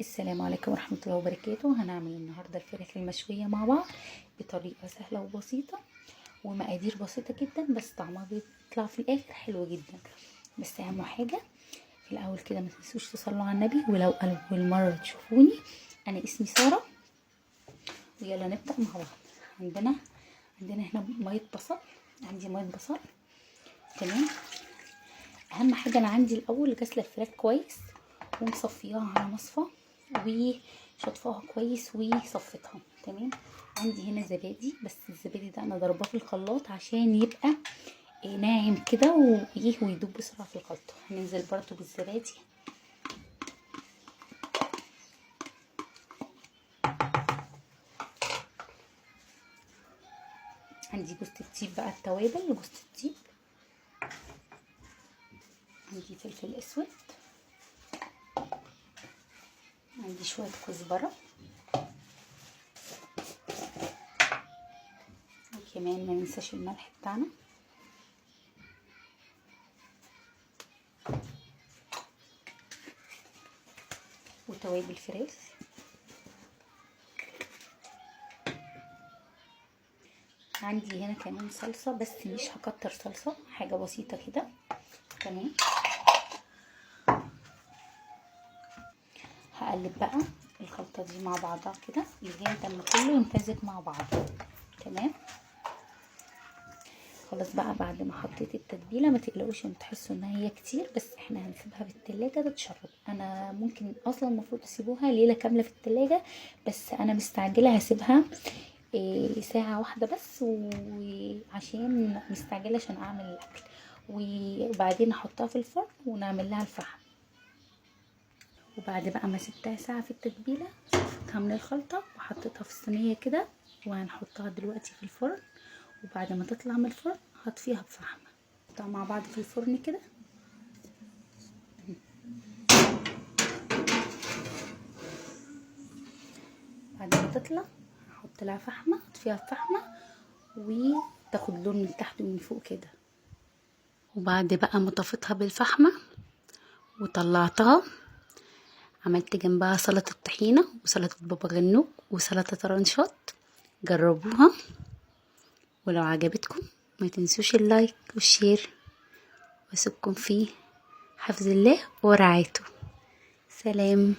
السلام عليكم ورحمة الله وبركاته. هنعمل النهاردة الفراخ المشوية مع بعض بطريقة سهلة وبسيطة ومقادير بسيطة جدا، بس طعمها بيطلع في الاخر حلو جدا. بس اهم حاجة في الاول كده ما تنسوش تصلوا على النبي. ولو اول مرة تشوفوني، انا اسمي سارة، ويلا نبدأ مع بعض. عندنا هنا مية بصل، عندي مية بصل. تمام. اهم حاجة انا عندي الاول غسلة الفراخ كويس ومصفياها على مصفى وشطفاها كويس وصفتها. تمام. عندي هنا زبادي، بس الزبادي ده انا ضرباه في الخلاط عشان يبقى ناعم كده ويدوب بسرعه في الخلطه. هننزل برضو بالزبادي. عندي جوز الطيب بقى، التوابل جوز الطيب. عندي فلفل اسود، عندي شويه كزبره، وكمان ما ننساش الملح بتاعنا، وتوابل فراخ. عندي هنا كمان صلصه، بس مش هكتر صلصه، حاجه بسيطه كده. تمام. هقلب بقى الخلطه دي مع بعضها كده لغايه اما كله يمتزج مع بعضه. تمام. خلاص بقى بعد ما حطيت التتبيله، ما تقلقوش ان تحسوا ان هي كتير، بس احنا هنسيبها في التلاجة تتشرب. انا ممكن اصلا المفروض تسيبوها ليله كامله في التلاجة، بس انا مستعجله هسيبها ساعه واحده بس، وعشان مستعجله عشان اعمل الاكل، وبعدين احطها في الفرن ونعمل لها الفحم. وبعد بقى ما سبتها ساعه في التتبيله، صفيتها من الخلطه وحطيتها في الصينيه كده، وهنحطها دلوقتي في الفرن. وبعد ما تطلع من الفرن هطفيها بفحم، نحطها مع بعض في الفرن كده. بعد ما تطلع هحط لها فحمه، اطفيها بفحمه وتاخد لون من تحت ومن فوق كده. وبعد بقى ما طفيتها بالفحمه وطلعتها، عملت جنبها سلطه طحينه وسلطه بابا غنوج وسلطه طرنشات. جربوها، ولو عجبتكم ما تنسوش اللايك والشير، واسيبكم في حفظ الله ورعايته. سلام.